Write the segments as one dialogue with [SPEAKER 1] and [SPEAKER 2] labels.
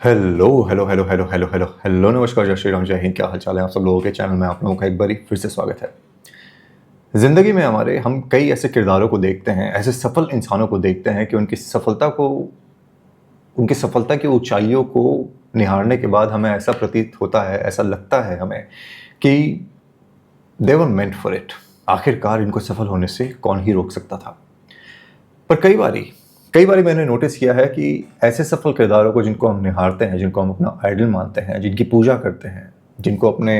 [SPEAKER 1] Hello hello hello hello hello hello hello नमस्कार जय श्री राम जय हिंद। क्या हाल चाल है आप सब लोगों के। चैनल में आप लोगों का एक बारी फिर से स्वागत है। ज़िंदगी में हमारे हम कई ऐसे किरदारों को देखते हैं, ऐसे सफल इंसानों को देखते हैं कि उनकी सफलता की ऊंचाइयों को निहारने के बाद हमें ऐसा प्रतीत होता है, ऐसा लगता है हमें कि दे वर मेंट फॉर इट। आखिरकार इनको सफल होने से कौन ही रोक सकता था। पर कई बारी मैंने नोटिस किया है कि ऐसे सफल किरदारों को जिनको हम निहारते हैं, जिनको हम अपना आइडल मानते हैं, जिनकी पूजा करते हैं, जिनको अपने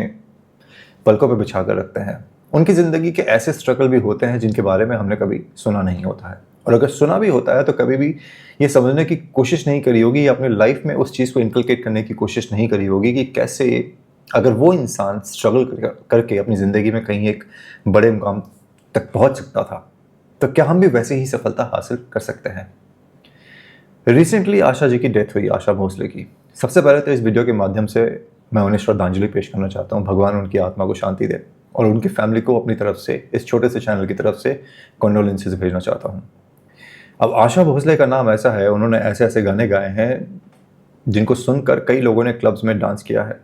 [SPEAKER 1] पलकों पे बिछा कर रखते हैं, उनकी ज़िंदगी के ऐसे स्ट्रगल भी होते हैं जिनके बारे में हमने कभी सुना नहीं होता है। और अगर सुना भी होता है तो कभी भी ये समझने की कोशिश नहीं करी होगी या अपने लाइफ में उस चीज़ को इनकलकेट करने की कोशिश नहीं करी होगी कि कैसे अगर वो इंसान स्ट्रगल करके अपनी ज़िंदगी में कहीं एक बड़े मुकाम तक पहुंच सकता था, तो क्या हम भी वैसे ही सफलता हासिल कर सकते हैं। रिसेंटली आशा जी की डेथ हुई, आशा भोसले की। सबसे पहले तो इस वीडियो के माध्यम से मैं उन्हें श्रद्धांजलि पेश करना चाहता हूँ। भगवान उनकी आत्मा को शांति दे और उनकी फैमिली को अपनी तरफ से, इस छोटे से चैनल की तरफ से कंडोलेंसेस भेजना चाहता हूँ। अब आशा भोसले का नाम ऐसा है, उन्होंने ऐसे ऐसे गाने गाए हैं जिनको सुनकर कई लोगों ने क्लब्स में डांस किया है,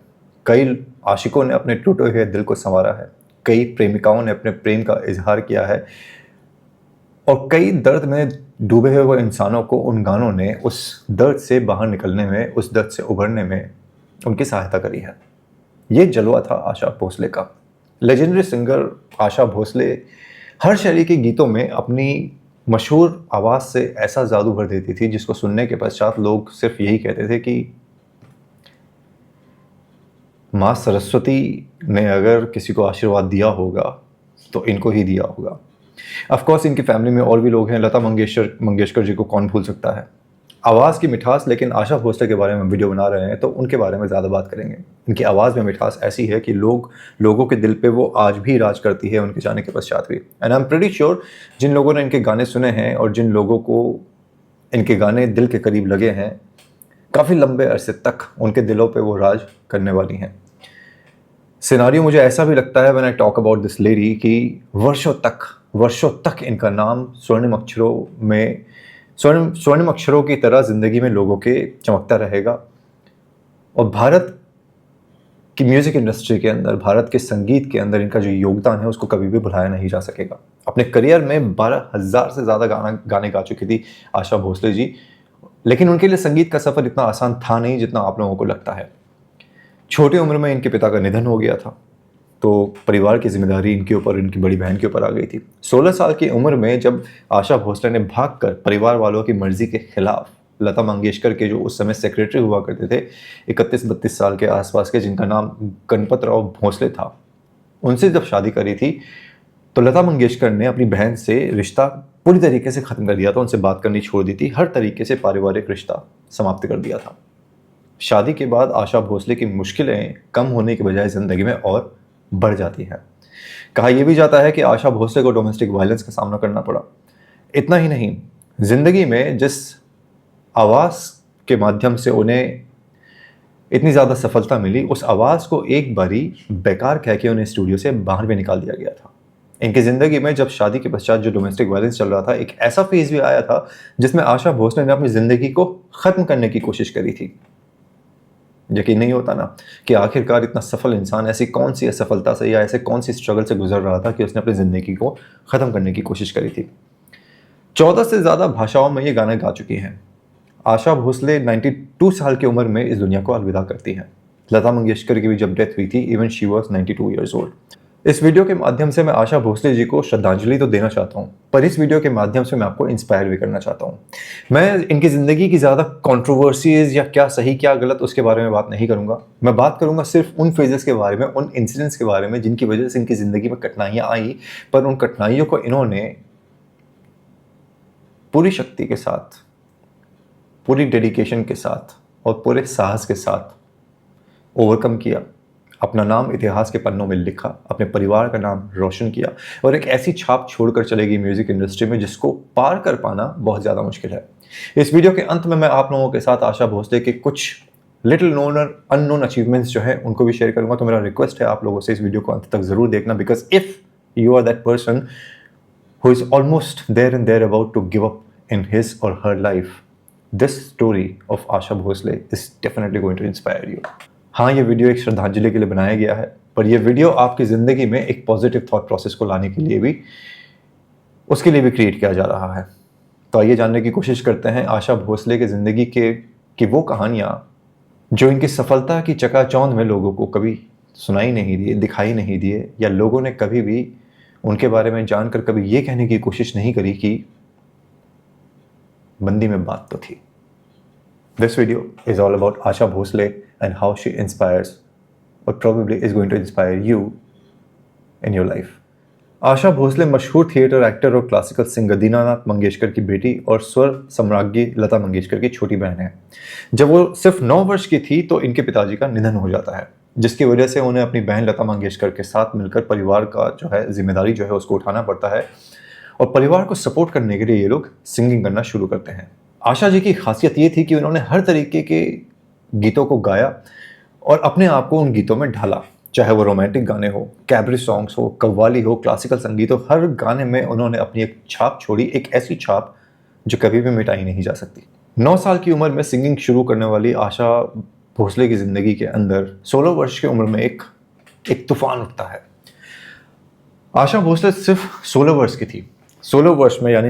[SPEAKER 1] कई आशिकों ने अपने टूटे हुए दिल को संवारा है, कई प्रेमिकाओं ने अपने प्रेम का इजहार किया है और कई दर्द में डूबे हुए इंसानों को उन गानों ने उस दर्द से बाहर निकलने में, उस दर्द से उभरने में उनकी सहायता करी है। ये जलवा था आशा भोसले का। लेजेंडरी सिंगर आशा भोसले हर शैली के गीतों में अपनी मशहूर आवाज़ से ऐसा जादू भर देती थी जिसको सुनने के पश्चात लोग सिर्फ यही कहते थे कि माँ सरस्वती ने अगर किसी को आशीर्वाद दिया होगा तो इनको ही दिया होगा। ऑफ कोर्स इनकी फैमिली में और भी लोग हैं। लता मंगेशकर जी को कौन भूल सकता है। आवाज़ की मिठास, लेकिन आशा भोसले के बारे में वीडियो बना रहे हैं तो उनके बारे में ज़्यादा बात करेंगे। इनकी आवाज़ में मिठास ऐसी है कि लोगों के दिल पे वो आज भी राज करती है उनके जाने के पश्चात भी। And I am pretty sure जिन लोगों ने इनके गाने सुने हैं और जिन लोगों को इनके गाने दिल के करीब लगे हैं, काफ़ी लंबे अरसे तक उनके दिलों पे वो राज करने वाली हैं। सिनारियो मुझे ऐसा भी लगता है when I talk about this lady कि वर्षों तक इनका नाम स्वर्णिम अक्षरों की तरह ज़िंदगी में लोगों के चमकता रहेगा और भारत की म्यूज़िक इंडस्ट्री के अंदर, भारत के संगीत के अंदर इनका जो योगदान है उसको कभी भी भुलाया नहीं जा सकेगा। अपने करियर में 12,000 से ज़्यादा गाने गा चुकी थी आशा भोसले जी, लेकिन उनके लिए संगीत का सफ़र इतना आसान था नहीं जितना आप लोगों को लगता है। छोटी उम्र में इनके पिता का निधन हो गया था तो परिवार की जिम्मेदारी इनके ऊपर, इनकी बड़ी बहन के ऊपर आ गई थी। 16 साल की उम्र में जब आशा भोसले ने भागकर परिवार वालों की मर्जी के खिलाफ लता मंगेशकर के जो उस समय सेक्रेटरी हुआ करते थे, 31-32 साल के आसपास के, जिनका नाम गणपत राव भोसले था, उनसे जब शादी करी थी तो लता मंगेशकर ने अपनी बहन से रिश्ता पूरी तरीके से ख़त्म कर दिया था। उनसे बात करनी छोड़ दी थी, हर तरीके से पारिवारिक रिश्ता समाप्त कर दिया था। शादी के बाद आशा भोसले की मुश्किलें कम होने के बजाय ज़िंदगी में और बढ़ जाती है। कहा यह भी जाता है कि आशा भोसले को डोमेस्टिक वायलेंस का सामना करना पड़ा। इतना ही नहीं, जिंदगी में जिस आवाज़ के माध्यम से उन्हें इतनी ज़्यादा सफलता मिली, उस आवाज़ को एक बारी बेकार कह के उन्हें स्टूडियो से बाहर भी निकाल दिया गया था। इनकी ज़िंदगी में जब शादी के पश्चात जो डोमेस्टिक वायलेंस चल रहा था, एक ऐसा फेज़ भी आया था जिसमें आशा भोसले ने अपनी ज़िंदगी को ख़त्म करने की कोशिश करी थी। यकीन नहीं होता ना कि आखिरकार इतना सफल इंसान ऐसी कौन सी असफलता से या ऐसे कौन सी स्ट्रगल से गुजर रहा था कि उसने अपनी ज़िंदगी को ख़त्म करने की कोशिश करी थी। 14 से ज़्यादा भाषाओं में ये गाने गा चुकी हैं। आशा भोसले 92 साल की उम्र में इस दुनिया को अलविदा करती हैं। लता मंगेशकर की भी जब डेथ हुई थी, even she was 92 years old. इस वीडियो के माध्यम से मैं आशा भोसले जी को श्रद्धांजलि तो देना चाहता हूँ, पर इस वीडियो के माध्यम से मैं आपको इंस्पायर भी करना चाहता हूँ। मैं इनकी ज़िंदगी की ज़्यादा कंट्रोवर्सीज या क्या सही क्या गलत उसके बारे में बात नहीं करूँगा। मैं बात करूँगा सिर्फ उन फेजेस के बारे में, उन इंसिडेंट्स के बारे में जिनकी वजह से इनकी ज़िंदगी में कठिनाइयाँ आई, पर उन कठिनाइयों को इन्होंने पूरी शक्ति के साथ, पूरी डेडिकेशन के साथ और पूरे साहस के साथ ओवरकम किया, अपना नाम इतिहास के पन्नों में लिखा, अपने परिवार का नाम रोशन किया और एक ऐसी छाप छोड़कर चलेगी म्यूज़िक इंडस्ट्री में जिसको पार कर पाना बहुत ज़्यादा मुश्किल है। इस वीडियो के अंत में मैं आप लोगों के साथ आशा भोसले के कुछ लिटिल नोन और अननोन अचीवमेंट्स जो है उनको भी शेयर करूंगा। तो मेरा रिक्वेस्ट है आप लोगों से इस वीडियो को अंत तक ज़रूर देखना, because if you are that person who is almost there and there about to give up in his or her life, this story of Asha Bhosle is definitely going to inspire you. हाँ, ये video एक श्रद्धांजलि के लिए बनाया गया है, पर यह वीडियो आपकी ज़िंदगी में एक पॉजिटिव थॉट प्रोसेस को लाने के लिए भी, उसके लिए भी क्रिएट किया जा रहा है। तो आइए जानने की कोशिश करते हैं आशा भोसले के ज़िंदगी की वो कहानियाँ जो इनकी सफलता की चकाचौंध में लोगों को कभी सुनाई नहीं दिए, दिखाई नहीं दिए, या लोगों ने कभी भी उनके बारे में जानकर कभी ये कहने की कोशिश नहीं करी कि बंदी में बात तो थी। This video is all about Asha Bhosle and how she inspires, or probably is going to inspire you in your life. Asha Bhosle मशहूर थिएटर एक्टर और क्लासिकल सिंगर दीनानाथ मंगेशकर की बेटी और स्वर सम्राज्ञी लता मंगेशकर की छोटी बहन है। जब वो सिर्फ 9 वर्ष की थी तो इनके पिताजी का निधन हो जाता है, जिसकी वजह से उन्हें अपनी बहन लता मंगेशकर के साथ मिलकर परिवार का जो है जिम्मेदारी जो है उसको उठाना पड़ता है, और परिवार को सपोर्ट करने के लिए ये लोग सिंगिंग करना शुरू करते हैं। आशा जी की खासियत ये थी कि उन्होंने हर तरीके के गीतों को गाया और अपने आप को उन गीतों में ढाला, चाहे वो रोमांटिक गाने हो, कैबरे सॉन्ग्स हो, कव्वाली हो, क्लासिकल संगीत हो। हर गाने में उन्होंने अपनी एक छाप छोड़ी, एक ऐसी छाप जो कभी भी मिटाई नहीं जा सकती। 9 साल की उम्र में सिंगिंग शुरू करने वाली आशा भोसले की ज़िंदगी के अंदर 16 वर्ष की उम्र में एक तूफान उठता है। आशा भोसले सिर्फ 16 वर्ष की थी। 16 वर्ष में यानी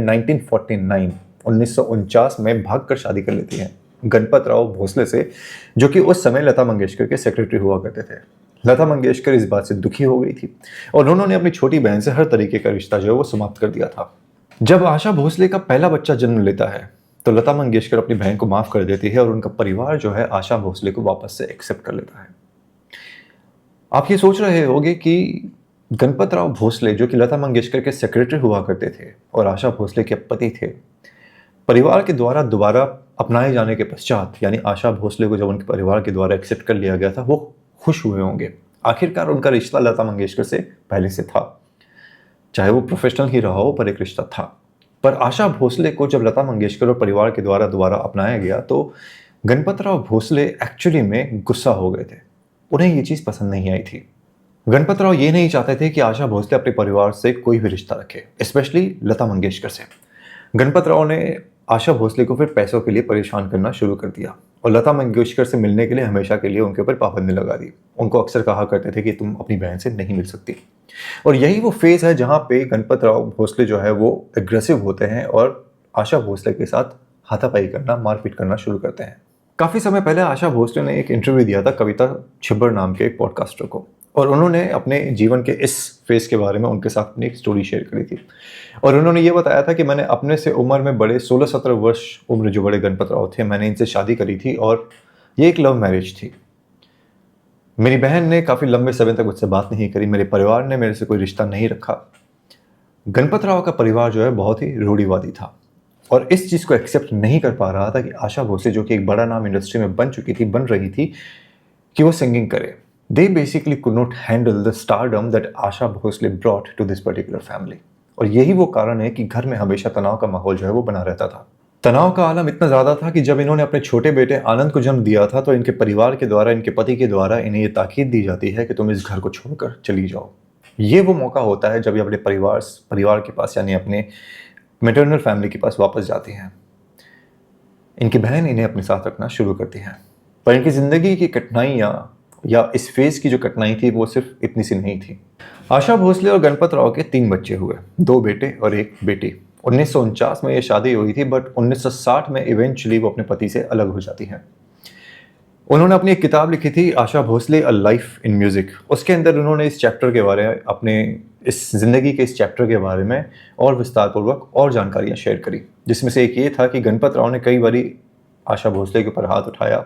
[SPEAKER 1] 1949 में भागकर शादी कर लेती हैं गणपत राव भोसले से, जो कि उस समय लता मंगेशकर के सेक्रेटरी हुआ करते थे। लता मंगेशकर इस बात से दुखी हो गई थी और उन्होंने अपनी छोटी बहन से हर तरीके का रिश्ता जो है वो समाप्त कर दिया था। जब आशा भोसले का पहला बच्चा जन्म लेता है तो लता मंगेशकर अपनी बहन को माफ कर देती है और उनका परिवार जो है आशा भोसले को वापस से एक्सेप्ट कर लेता है। आप ये सोच रहे होंगे कि गणपत राव भोसले, जो कि लता मंगेशकर के सेक्रेटरी हुआ करते थे और आशा भोसले के पति थे, परिवार के द्वारा दोबारा अपनाए जाने के पश्चात, यानी आशा भोसले को जब उनके परिवार के द्वारा एक्सेप्ट कर लिया गया था, वो खुश हुए होंगे। आखिरकार उनका रिश्ता लता मंगेशकर से पहले से था, चाहे वो प्रोफेशनल ही रहा हो, पर एक रिश्ता था। पर आशा भोसले को जब लता मंगेशकर और परिवार के द्वारा दोबारा अपनाया गया तो गणपत राव भोसले एक्चुअली में गुस्सा हो गए थे। उन्हें ये चीज़ पसंद नहीं आई थी। गणपत राव ये नहीं चाहते थे कि आशा भोसले अपने परिवार से कोई भी रिश्ता रखे, स्पेशली लता मंगेशकर से। गणपत राव ने आशा भोसले को फिर पैसों के लिए परेशान करना शुरू कर दिया और लता मंगेशकर से मिलने के लिए हमेशा के लिए उनके ऊपर पाबंदी लगा दी। उनको अक्सर कहा करते थे कि तुम अपनी बहन से नहीं मिल सकती। और यही वो फेज़ है जहाँ पे गणपत राव भोसले जो है वो एग्रेसिव होते हैं और आशा भोसले के साथ हाथापाई करना, मारपीट करना शुरू करते हैं। काफ़ी समय पहले आशा भोसले ने एक इंटरव्यू दिया था कविता छिब्बर नाम के एक पॉडकास्टर को, और उन्होंने अपने जीवन के इस फेज़ के बारे में उनके साथ अपनी एक स्टोरी शेयर करी थी। और उन्होंने ये बताया था कि मैंने अपने से उम्र में बड़े 16-17 वर्ष उम्र जो बड़े गणपत राव थे, मैंने इनसे शादी करी थी और ये एक लव मैरिज थी। मेरी बहन ने काफ़ी लंबे समय तक मुझसे बात नहीं करी, मेरे परिवार ने मेरे से कोई रिश्ता नहीं रखा। गणपत राव का परिवार जो है बहुत ही रूढ़िवादी था और इस चीज़ को एक्सेप्ट नहीं कर पा रहा था कि आशा भोसले, जो कि एक बड़ा नाम इंडस्ट्री में बन रही थी, कि वो सिंगिंग करे। They basically could not handle the stardom that Asha Bhosle brought to this particular family। और यही वो कारण है कि घर में हमेशा तनाव का माहौल जो है वो बना रहता था। तनाव का आलम इतना ज़्यादा था कि जब इन्होंने अपने छोटे बेटे आनंद को जन्म दिया था तो इनके परिवार के द्वारा, इनके पति के द्वारा इन्हें ये ताकीद दी जाती है कि तुम इस घर को छोड़कर चली जाओ। ये वो मौका होता है जब ये अपने परिवार के पास, यानी अपने मैटरनल फैमिली के पास वापस जाती हैं। इनकी बहन इन्हें अपने साथ रखना शुरू करती है। पर इनकी ज़िंदगी की कठिनाइयाँ या इस फेज़ की जो कठिनाई थी वो सिर्फ इतनी सी नहीं थी। आशा भोसले और गणपत राव के 3 बच्चे हुए, 2 बेटे और 1 बेटी। 1949 में ये शादी हुई थी, बट 1960 में इवेंचुअली वो अपने पति से अलग हो जाती हैं। उन्होंने अपनी एक किताब लिखी थी, Asha Bhosle a life in music. उसके अंदर उन्होंने इस चैप्टर के बारे में, अपने इस ज़िंदगी के इस चैप्टर के बारे में और विस्तारपूर्वक और जानकारियाँ शेयर करी, जिसमें से एक ये था कि गणपत राव ने कई बारी आशा भोसले के ऊपर हाथ उठाया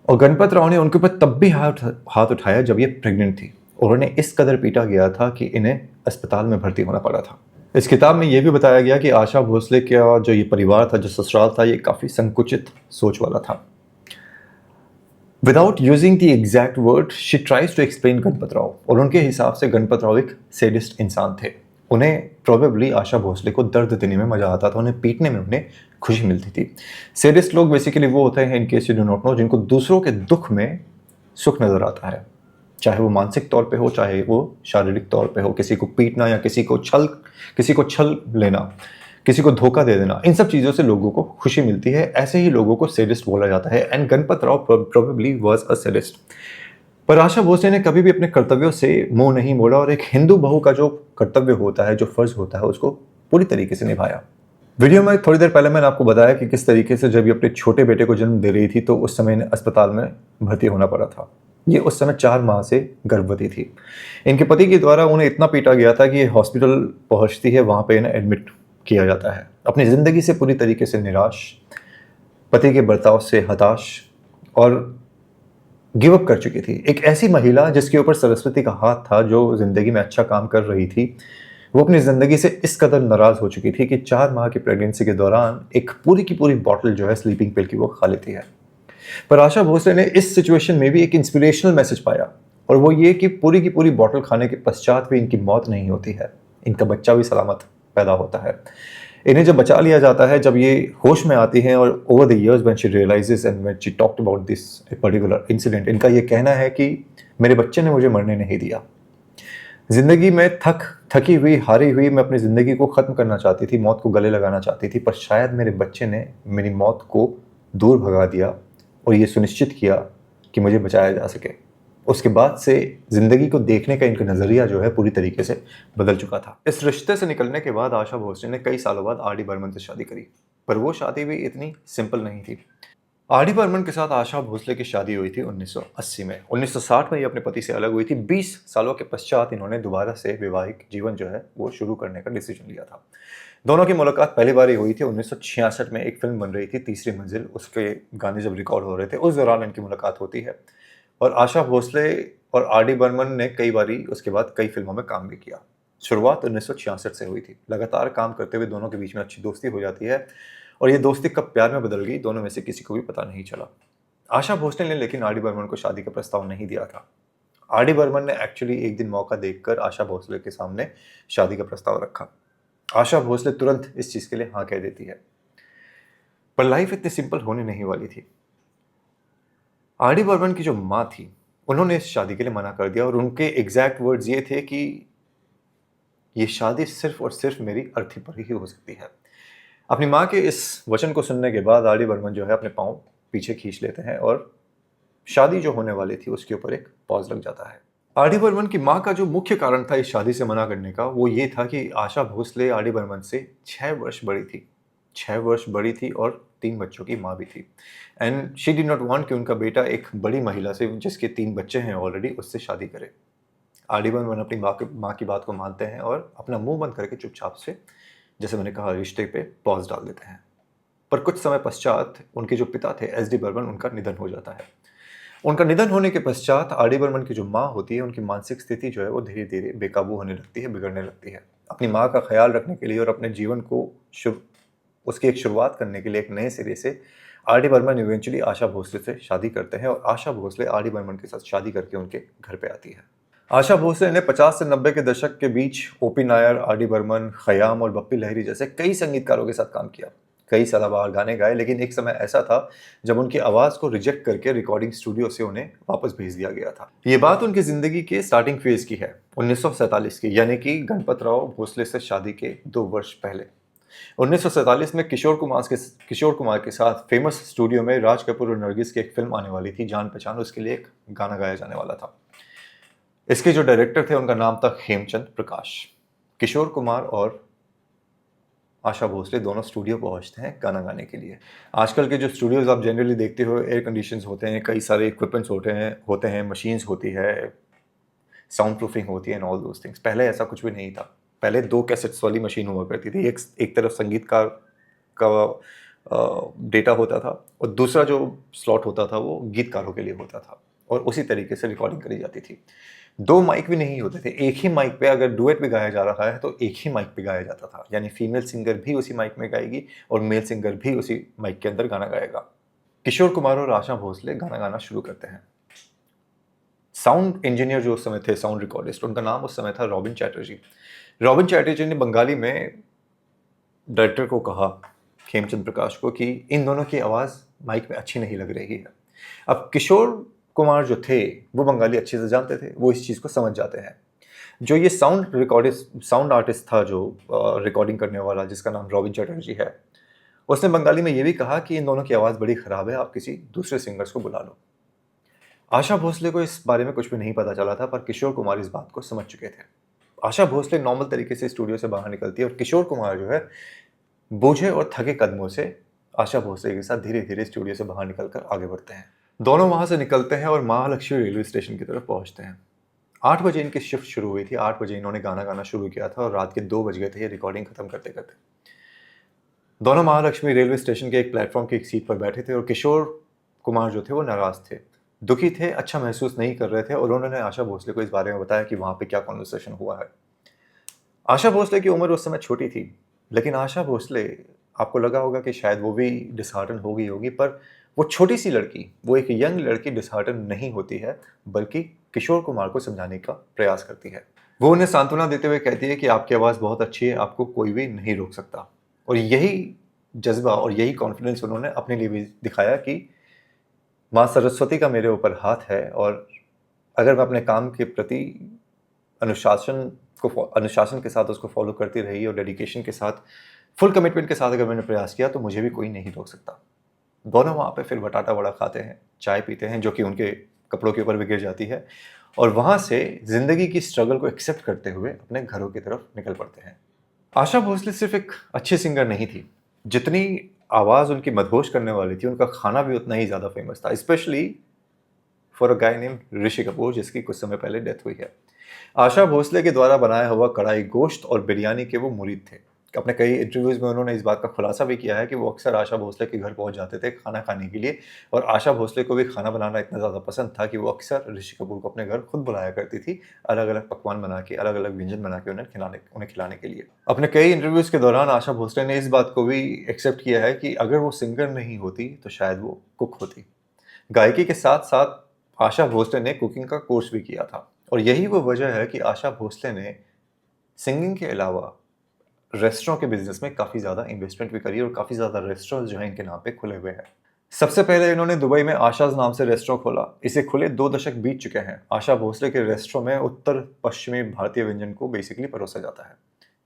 [SPEAKER 1] और गणपत राव ने उनके ऊपर तब भी हाथ उठाया जब ये प्रेग्नेंट थी और उन्हें इस कदर पीटा गया था कि इन्हें अस्पताल में भर्ती होना पड़ा था। इस किताब में ये भी बताया गया कि आशा भोसले का जो ये परिवार था, जो ससुराल था, ये काफ़ी संकुचित सोच वाला था। Without using the exact word, she tries to explain Ganpat Rao, और उनके हिसाब से गणपत राव एक सैडिस्ट इंसान थे। उन्हें प्रोबेबली आशा भोसले को दर्द देने में मजा आता था, उन्हें पीटने में उन्हें खुशी मिलती थी। सैडिस्ट लोग बेसिकली वो होते हैं, in case you do not know, जिनको दूसरों के दुख में सुख नजर आता है, चाहे वो मानसिक तौर पे हो, चाहे वो शारीरिक तौर पे हो। किसी को पीटना या किसी को छल लेना किसी को धोखा दे देना, इन सब चीज़ों से लोगों को खुशी मिलती है। ऐसे ही लोगों को सैडिस्ट बोला जाता है and Ganpat Rao probably was a sadist. पर आशा भोसले ने कभी भी अपने कर्तव्यों से मुंह नहीं मोड़ा और एक हिंदू बहू का जो कर्तव्य होता है, जो फर्ज होता है, उसको पूरी तरीके से निभाया। वीडियो में थोड़ी देर पहले मैंने आपको बताया कि किस तरीके से जब ये अपने छोटे बेटे को जन्म दे रही थी तो उस समय इन्हें अस्पताल में भर्ती होना पड़ा था। ये उस समय 4 माह से गर्भवती थी। इनके पति के द्वारा उन्हें इतना पीटा गया था कि ये हॉस्पिटल पहुंचती है, वहां पे इन्हें एडमिट किया जाता है। अपनी ज़िंदगी से पूरी तरीके से निराश, पति के बर्ताव से हताश और गिव अप कर चुकी थी। एक ऐसी महिला जिसके ऊपर सरस्वती का हाथ था, जो ज़िंदगी में अच्छा काम कर रही थी, वो अपनी ज़िंदगी से इस कदर नाराज़ हो चुकी थी कि 4 माह की प्रेगनेंसी के दौरान एक पूरी की पूरी बॉटल जो है स्लीपिंग पिल की वो खा लेती है। पर आशा भोसले ने इस सिचुएशन में भी एक इंस्पिरेशनल मैसेज पाया, और वो ये कि पूरी की पूरी बॉटल खाने के पश्चात भी इनकी मौत नहीं होती है, इनका बच्चा भी सलामत पैदा होता है। इन्हें जब बचा लिया जाता है, जब ये होश में आती हैं, और over the years when she realises and when she talked about this particular incident, इनका ये कहना है कि मेरे बच्चे ने मुझे मरने नहीं दिया। जिंदगी में थकी हुई, हारी हुई मैं अपनी ज़िंदगी को ख़त्म करना चाहती थी, मौत को गले लगाना चाहती थी, पर शायद मेरे बच्चे ने मेरी मौत को दूर भगा दिया और ये सुनिश्चित किया कि मुझे बचाया जा सके। उसके बाद से ज़िंदगी को देखने का इनका नज़रिया जो है पूरी तरीके से बदल चुका था। इस रिश्ते से निकलने के बाद आशा भोसले ने कई सालों बाद आर डी बर्मन से शादी करी, पर वो शादी भी इतनी सिंपल नहीं थी। आर डी बर्मन के साथ आशा भोसले की शादी हुई थी 1980 में। 1960 में ये अपने पति से अलग हुई थी। 20 सालों के पश्चात इन्होंने दोबारा से वैवाहिक जीवन जो है वो शुरू करने का डिसीजन लिया था। दोनों की मुलाकात पहली बार हुई थी 1966 में। एक फिल्म बन रही थी तीसरी मंजिल, उसके गाने जब रिकॉर्ड हो रहे थे उस दौरान इनकी मुलाकात होती है। और आशा भोसले और आर डी बर्मन ने कई बारी उसके बाद कई फिल्मों में काम भी किया। शुरुआत 1966 से हुई थी। लगातार काम करते हुए दोनों के बीच में अच्छी दोस्ती हो जाती है, और ये दोस्ती कब प्यार में बदल गई दोनों में से किसी को भी पता नहीं चला। आशा भोसले ने लेकिन आर डी बर्मन को शादी का प्रस्ताव नहीं दिया था। आर डी बर्मन ने एक्चुअली एक दिन मौका देखकर आशा भोसले के सामने शादी का प्रस्ताव रखा। आशा भोसले तुरंत इस चीज के लिए हाँ कह देती है, पर लाइफ इतनी सिंपल होने नहीं वाली थी। आर डी बर्मन की जो माँ थी, उन्होंने इस शादी के लिए मना कर दिया, और उनके एग्जैक्ट वर्ड्स ये थे कि ये शादी सिर्फ और सिर्फ मेरी अर्थी पर ही हो सकती है। अपनी माँ के इस वचन को सुनने के बाद आर डी बर्मन जो है अपने पाँव पीछे खींच लेते हैं, और शादी जो होने वाली थी उसके ऊपर एक पॉज लग जाता है। आर डी बर्मन की माँ का जो मुख्य कारण था इस शादी से मना करने का, वो ये था कि आशा भोसले आर डी बर्मन से 6 वर्ष बड़ी थी। 6 वर्ष बड़ी थी और 3 बच्चों की माँ भी थी। And she did not want कि उनका बेटा एक बड़ी महिला से, जिसके 3 बच्चे हैं ऑलरेडी, उससे शादी करे। आर डी बर्मन अपनी माँ की बात को मानते हैं और अपना मुंह बंद करके चुपचाप से, जैसे मैंने कहा, रिश्ते पे पॉज डाल देते हैं। पर कुछ समय पश्चात उनके जो पिता थे एस डी बर्मन, उनका निधन हो जाता है। उनका निधन होने के पश्चात आर डी बर्मन की जो माँ होती है, उनकी मानसिक स्थिति जो है वो धीरे धीरे बेकाबू होने लगती है, बिगड़ने लगती है। अपनी माँ का ख्याल रखने के लिए और अपने जीवन को उसकी एक शुरुआत करने के लिए एक नए सिरे से are D Burman eventually Asha Bhosle से शादी करते हैं, और आशा भोसले आर डी बर्मन के साथ शादी करके उनके घर पे आती है। आशा भोसले ने 50 से 90 के दशक के बीच O P Nayyar, R D Burman, Khayyam और बप्पी लहरी जैसे कई संगीतकारों के साथ काम किया। कई सदाबहार गाने गाए, लेकिन एक समय ऐसा था जब उनकी आवाज़ को रिजेक्ट करके रिकॉर्डिंग स्टूडियो से उन्हें वापस भेज दिया गया था। ये बात उनकी ज़िंदगी के स्टार्टिंग फेज की है, 1947 की, यानी कि गणपत राव भोसले से शादी के 2 वर्ष पहले। 1947 में किशोर कुमार के साथ फेमस स्टूडियो में राज कपूर और नरगिस की एक फिल्म आने वाली थी, जान पहचान। उसके लिए एक गाना गाया जाने वाला था। इसके जो डायरेक्टर थे उनका नाम था हेमचंद प्रकाश। किशोर कुमार और आशा भोसले दोनों स्टूडियो पहुंचते हैं गाना गाने के लिए। आजकल के जो स्टूडियोज आप जनरली देखते हो, एयर कंडीशंस होते हैं, कई सारे इक्विपमेंट्स होते हैं, मशीन्स होती है, साउंड प्रूफिंग होती है एंड ऑल दोज थिंग्स। पहले ऐसा कुछ भी नहीं था। पहले 2 कैसेट्स वाली मशीन हुआ करती थी। एक तरफ संगीतकार का डेटा होता था, और दूसरा जो स्लॉट होता था वो गीतकारों के लिए होता था, और उसी तरीके से रिकॉर्डिंग करी जाती थी। 2 माइक भी नहीं होते थे। एक ही माइक पे अगर डुएट भी गाया जा रहा है तो एक ही माइक पे गाया जाता था, यानी फीमेल सिंगर भी उसी माइक में गाएगी और मेल सिंगर भी उसी माइक के अंदर गाना गाएगा। किशोर कुमार और आशा भोसले गाना गाना शुरू करते हैं। साउंड इंजीनियर जो उस समय थे, साउंड रिकॉर्डिस्ट, उनका नाम उस समय था रॉबिन चैटर्जी। रॉबिन चैटर्जी ने बंगाली में डायरेक्टर को कहा, हेमचंद प्रकाश को, कि इन दोनों की आवाज़ माइक में अच्छी नहीं लग रही है। अब किशोर कुमार जो थे वो बंगाली अच्छे से जानते थे, वो इस चीज़ को समझ जाते हैं। जो ये साउंड आर्टिस्ट था जो रिकॉर्डिंग करने वाला जिसका नाम रॉबिन चटर्जी है, उसने बंगाली में ये भी कहा कि इन दोनों की आवाज़ बड़ी ख़राब है, आप किसी दूसरे सिंगर्स को बुला लो। आशा भोसले को इस बारे में कुछ भी नहीं पता चला था, पर किशोर कुमार इस बात को समझ चुके थे। आशा भोसले नॉर्मल तरीके से स्टूडियो से बाहर निकलती है और किशोर कुमार जो है, बूझे और थके कदमों से आशा भोसले के साथ धीरे-धीरे स्टूडियो से बाहर निकलकर आगे बढ़ते हैं। दोनों वहाँ से निकलते हैं और महालक्ष्मी रेलवे स्टेशन की तरफ पहुँचते हैं। 8 बजे इनकी शिफ्ट शुरू हुई थी, 8 बजे इन्होंने गाना गाना शुरू किया था और रात के 2 बज गए थे ये रिकॉर्डिंग खत्म करते-करते। दोनों महालक्ष्मी रेलवे स्टेशन के एक प्लेटफ़ॉर्म की एक सीट पर बैठे थे और किशोर कुमार जो थे वो नाराज़ थे, दुखी थे, अच्छा महसूस नहीं कर रहे थे और उन्होंने आशा भोसले को इस बारे में बताया कि वहाँ पे क्या कन्वर्सेशन हुआ है। आशा भोसले की उम्र उस समय छोटी थी, लेकिन आशा भोसले, आपको लगा होगा कि शायद वो भी डिसहार्टन हो गई होगी, पर वो छोटी-सी लड़की, वो एक यंग लड़की डिसहार्टन नहीं होती है, बल्कि किशोर कुमार को समझाने का प्रयास करती है। वो उन्हें सांत्वना देते हुए कहती है कि आपकी आवाज़ बहुत अच्छी है, आपको कोई भी नहीं रोक सकता। और यही जज़्बा और यही कॉन्फिडेंस उन्होंने अपने लिए भी दिखाया कि माँ सरस्वती का मेरे ऊपर हाथ है और अगर मैं अपने काम के प्रति अनुशासन के साथ उसको फॉलो करती रही और डेडिकेशन के साथ, फुल कमिटमेंट के साथ अगर मैंने प्रयास किया तो मुझे भी कोई नहीं रोक सकता। दोनों वहाँ पे फिर बटाटा वड़ा खाते हैं, चाय पीते हैं जो कि उनके कपड़ों के ऊपर भी गिर जाती है और वहाँ से ज़िंदगी की स्ट्रगल को एक्सेप्ट करते हुए अपने घरों की तरफ निकल पड़ते हैं। आशा भोसले सिर्फ एक अच्छी सिंगर नहीं थी, जितनी आवाज़ उनकी मदहोश करने वाली थी, उनका खाना भी उतना ही ज़्यादा फेमस था, specially for a guy named Rishi Kapoor, जिसकी कुछ समय पहले डेथ हुई है। आशा भोसले के द्वारा बनाया हुआ कढ़ाई गोश्त और बिरयानी के वो मुरीद थे। अपने कई इंटरव्यूज़ में उन्होंने इस बात का खुलासा भी किया है कि वो अक्सर आशा भोसले के घर पहुंच जाते थे खाना खाने के लिए और आशा भोसले को भी खाना बनाना इतना ज़्यादा पसंद था कि वो अक्सर ऋषि कपूर को अपने घर खुद बुलाया करती थी, अलग-अलग पकवान बना के, अलग-अलग व्यंजन बना के उन्हें खिलाने के लिए। अपने कई इंटरव्यूज़ के दौरान आशा भोसले ने इस बात को भी एक्सेप्ट किया है कि अगर वो सिंगर नहीं होती, तो शायद वो कुक होती। गायकी के साथ-साथ आशा भोसले ने कुकिंग का कोर्स भी किया था और यही वो वजह है कि आशा भोसले ने सिंगिंग के अलावा रेस्टोरेंट के बिज़नेस में काफ़ी ज़्यादा इन्वेस्टमेंट भी करी और काफ़ी ज़्यादा रेस्टोरेंट्स जो हैं इनके नाम पे खुले हुए हैं। सबसे पहले इन्होंने दुबई में आशाज़ नाम से रेस्टोरेंट खोला। इसे खुले 2 दशक बीत चुके हैं। आशा भोसले के रेस्टोरेंट में उत्तर-पश्चिमी भारतीय व्यंजन को बेसिकली परोसा जाता है।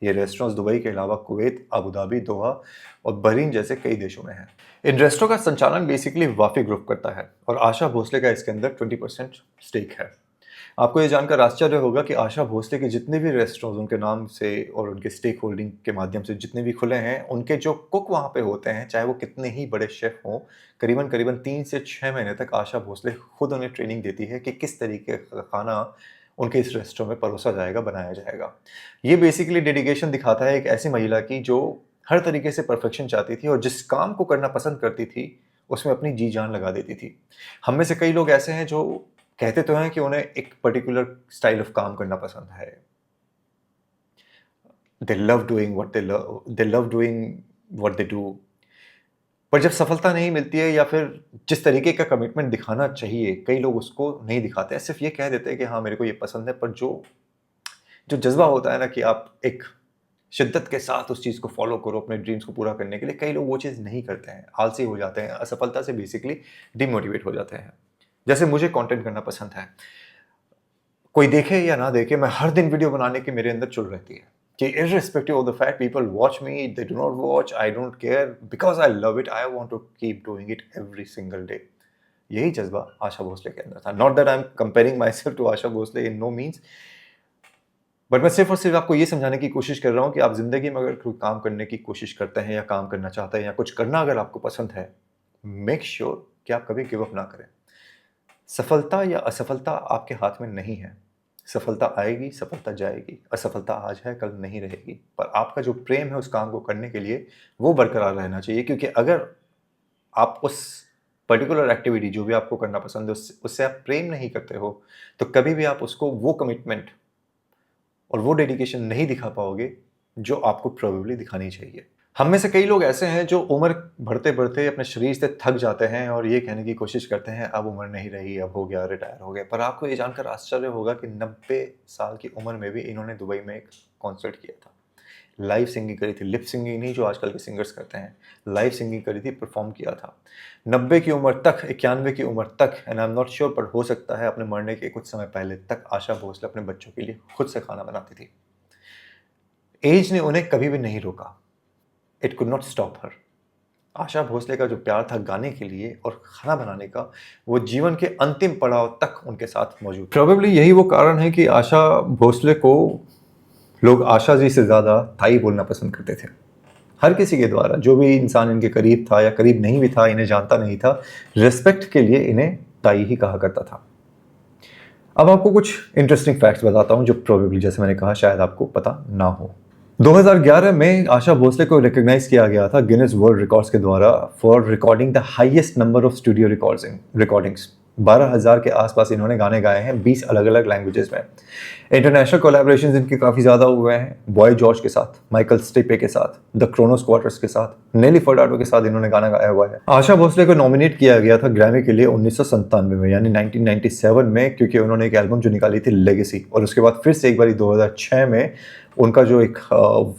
[SPEAKER 1] ये रेस्टोरेंट्स दुबई के अलावा कुवैत, अबू धाबी, दोहा और बहरीन जैसे कई देशों में हैं। इन रेस्टोरेंट का संचालन बेसिकली वाफी ग्रुप करता है और आशा भोसले का इसके अंदर 20% स्टेक है। आपको ये जानकर आश्चर्य होगा कि आशा भोसले के जितने भी रेस्टोरेंट्स उनके नाम से और उनके स्टेक होल्डिंग के माध्यम से जितने भी खुले हैं, उनके जो कुक वहाँ पे होते हैं, चाहे वो कितने ही बड़े शेफ़ हों, करीबन-करीबन 3 से 6 महीने तक आशा भोसले खुद उन्हें ट्रेनिंग देती है कि किस तरीके का खाना उनके इस रेस्टोरेंट में परोसा जाएगा, बनाया जाएगा। ये बेसिकली डेडिकेशन दिखाता है एक ऐसी महिला की जो हर तरीके से परफेक्शन चाहती थी और जिस काम को करना पसंद करती थी, उसमें अपनी जी-जान लगा देती थी। हम में से कई लोग ऐसे हैं जो कहते तो हैं कि उन्हें एक पर्टिकुलर स्टाइल ऑफ काम करना पसंद है। दे love doing what they do. पर जब सफलता नहीं मिलती है या फिर जिस तरीके का कमिटमेंट दिखाना चाहिए, कई लोग उसको नहीं दिखाते हैं। सिर्फ़ ये कह देते हैं कि हाँ, मेरे को ये पसंद है, पर जो जो जज़्बा होता है ना कि आप एक शिद्दत के साथ उस चीज़ को फ़ॉलो करो अपने ड्रीम्स को पूरा करने के लिए, कई लोग वो चीज़ नहीं करते हैं, आलसी हो जाते हैं, असफलता से बेसिकली डिमोटिवेट हो जाते हैं। जैसे मुझे कंटेंट करना पसंद है। कोई देखे या ना देखे, मैं हर दिन वीडियो बनाने की मेरे अंदर चुल रहती है कि irrespective of the fact people watch me, they do not watch, I don't care, because I love it, I want to keep doing it every single day. यही जज़्बा आशा भोसले के अंदर था। Not that I am comparing myself to Asha Bhosle in no means, but मैं सिर्फ़ और सिर्फ़ आपको ये समझाने की कोशिश कर रहा हूँ कि आप ज़िंदगी में अगर कोई काम करने की कोशिश करते हैं या काम करना चाहते हैं या कुछ करना अगर आपको पसंद है, मेक श्योर कि आप कभी गिव अप ना करें। सफलता या असफलता आपके हाथ में नहीं है। सफलता आएगी, सफलता जाएगी। असफलता आज है, कल नहीं रहेगी। पर आपका जो प्रेम है उस काम को करने के लिए, वो बरकरार रहना चाहिए, क्योंकि अगर आप उस पर्टिकुलर एक्टिविटी जो भी आपको करना पसंद है, उससे आप प्रेम नहीं करते हो, तो कभी भी आप उसको वो कमिटमेंट और वो डेडिकेशन नहीं दिखा पाओगे, जो आपको प्रोबेबली दिखानी चाहिए। हम में से कई लोग ऐसे हैं जो उम्र बढ़ते-बढ़ते अपने शरीर से थक जाते हैं और ये कहने की कोशिश करते हैं अब उम्र नहीं रही, अब हो गया, रिटायर हो गया। पर आपको ये जानकर आश्चर्य होगा कि 90 साल की उम्र में भी इन्होंने दुबई में एक कॉन्सर्ट किया था। लाइव सिंगिंग करी थी, लिप सिंगिंग नहीं जो आजकल के सिंगर्स करते हैं, लाइव सिंगिंग करी थी, परफॉर्म किया था। 90 की उम्र तक, 91 की उम्र तक, and I am not sure, पर हो सकता है अपने मरने के कुछ समय पहले तक आशा भोसले अपने बच्चों के लिए खुद से खाना बनाती थी। एज ने उन्हें कभी भी नहीं रोका। It could not stop her. Asha Bhosle का जो प्यार था गाने के लिए और खाना बनाने का, वो जीवन के अंतिम पड़ाव तक उनके साथ मौजूद। प्रोबेबली यही वो कारण है कि आशा भोसले को लोग आशा जी से ज़्यादा ताई बोलना पसंद करते थे। हर किसी के द्वारा, जो भी इंसान इनके करीब था या करीब नहीं भी था, इन्हें जानता नहीं था, रिस्पेक्ट के लिए इन्हें ताई ही कहा करता था। अब आपको कुछ इंटरेस्टिंग फैक्ट्स बताता हूं जो प्रोबेबली, जैसे मैंने कहा, शायद आपको पता ना हो। 2011 में आशा भोसले को रिकॉग्नाइज किया गया था गिनेस वर्ल्ड रिकॉर्ड्स के द्वारा for recording the highest number of studio recordings. 12,000 के आसपास इन्होंने गाने गाए हैं 20 अलग अलग लैंग्वेजेस में। इंटरनेशनल कोलैबोरेशंस इनके काफ़ी ज़्यादा हुए हैं। बॉय जॉर्ज के साथ, माइकल स्टिपे के साथ, द क्रोनोस क्वार्टर्स के साथ, नेली फर्टाडो के साथ इन्होंने गाना गाया हुआ है। आशा भोसले को नॉमिनेट किया गया था ग्रैमी के लिए 1997 में, यानी 1997 में, क्योंकि उन्होंने एक एल्बम जो निकाली थी लेगेसी, और उसके बाद फिर से एक बार 2006 में उनका जो एक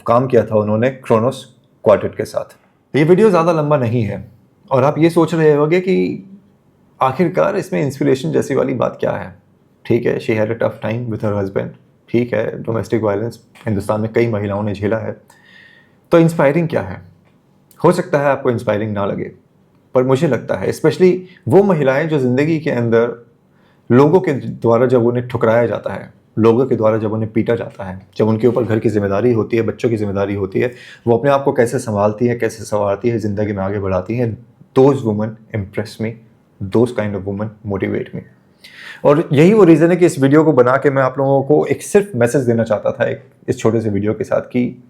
[SPEAKER 1] काम किया था उन्होंने क्रोनोस क्वार्टेट के साथ। ये वीडियो ज़्यादा लंबा नहीं है और आप ये सोच रहे होंगे कि आखिरकार इसमें इंस्पिरेशन जैसी वाली बात क्या है। ठीक है, she had a tough time with her husband, ठीक है, डोमेस्टिक वायलेंस हिंदुस्तान में कई महिलाओं ने झेला है, तो इंस्पायरिंग क्या है? हो सकता है आपको इंस्पायरिंग ना लगे, पर मुझे लगता है स्पेशली वो महिलाएं जो ज़िंदगी के अंदर लोगों के द्वारा जब उन्हें ठुकराया जाता है, लोगों के द्वारा जब उन्हें पीटा जाता है, जब उनके ऊपर घर की जिम्मेदारी होती है, बच्चों की जिम्मेदारी होती है, वो अपने आप को कैसे संभालती है, कैसे संवारती है, ज़िंदगी में आगे बढ़ाती है। Those woman impress me, those kind of woman motivate me. और यही वो रीज़न है कि इस वीडियो को बना के मैं आप लोगों को एक सिर्फ मैसेज देना चाहता था एक इस छोटे से वीडियो के साथ, कि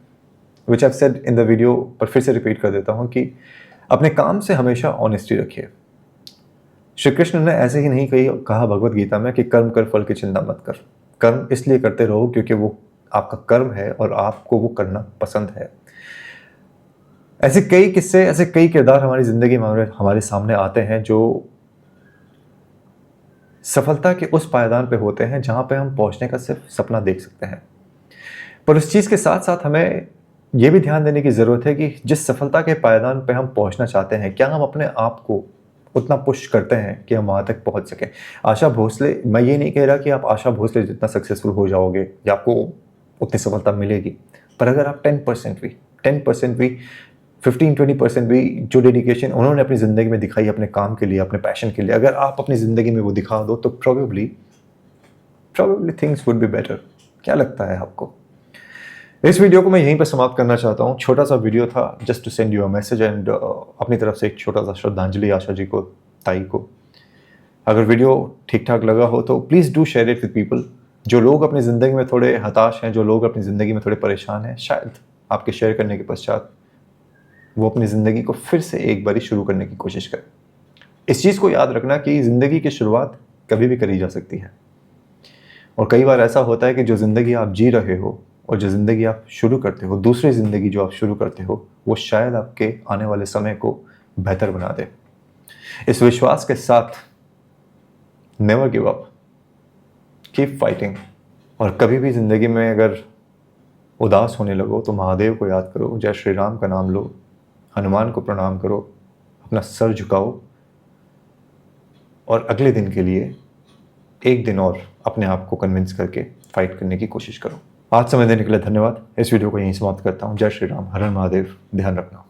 [SPEAKER 1] which I said in the video, पर फिर से रिपीट कर देता हूँ कि अपने काम से हमेशा ऑनेस्टी रखिए। श्री कृष्ण ने ऐसे ही नहीं कहा भगवत गीता में कि कर्म कर फल की चिंता मत कर। कर्म इसलिए करते रहो क्योंकि वो आपका कर्म है और आपको वो करना पसंद है। ऐसे कई किस्से, ऐसे कई किरदार हमारी जिंदगी में हमारे सामने आते हैं जो सफलता के उस पायदान पे होते हैं जहां पे हम पहुंचने का सिर्फ सपना देख सकते हैं। पर उस चीज़ के साथ साथ हमें यह भी ध्यान देने की ज़रूरत है कि जिस सफलता के पायदान पे हम पहुंचना चाहते हैं, क्या हम अपने आप को उतना पुश करते हैं कि हम वहाँ तक पहुँच सकें। आशा भोसले, मैं ये नहीं कह रहा कि आप आशा भोसले जितना सक्सेसफुल हो जाओगे या आपको उतनी सफलता मिलेगी, पर अगर आप 10% भी 15-20% भी जो डेडिकेशन उन्होंने अपनी ज़िंदगी में दिखाई अपने काम के लिए, अपने पैशन के लिए, अगर आप अपनी ज़िंदगी में वो दिखा दो तो probably things would be better. क्या लगता है आपको? इस वीडियो को मैं यहीं पर समाप्त करना चाहता हूँ। छोटा सा वीडियो था, just to send you a message and अपनी तरफ से एक छोटा सा श्रद्धांजलि आशा जी को, ताई को। अगर वीडियो ठीक ठाक लगा हो तो please do share it with people. जो लोग अपनी ज़िंदगी में थोड़े हताश हैं, जो लोग अपनी ज़िंदगी में थोड़े परेशान हैं, शायद आपके शेयर करने के पश्चात वो अपनी ज़िंदगी को फिर से एक बारी शुरू करने की कोशिश करें। इस चीज़ को याद रखना कि ज़िंदगी की शुरुआत कभी भी करी जा सकती है, और कई बार ऐसा होता है कि जो ज़िंदगी आप जी रहे हो और जो ज़िंदगी आप शुरू करते हो, दूसरी ज़िंदगी जो आप शुरू करते हो, वो शायद आपके आने वाले समय को बेहतर बना दे। इस विश्वास के साथ never give up, keep fighting. और कभी भी ज़िंदगी में अगर उदास होने लगो तो महादेव को याद करो, जय श्री राम का नाम लो, हनुमान को प्रणाम करो, अपना सर झुकाओ और अगले दिन के लिए एक दिन और अपने आप को कन्विंस करके फाइट करने की कोशिश करो। आज समय देने के लिए धन्यवाद। इस वीडियो को यहीं समाप्त करता हूँ। जय श्री राम, हर हर महादेव। ध्यान रखना।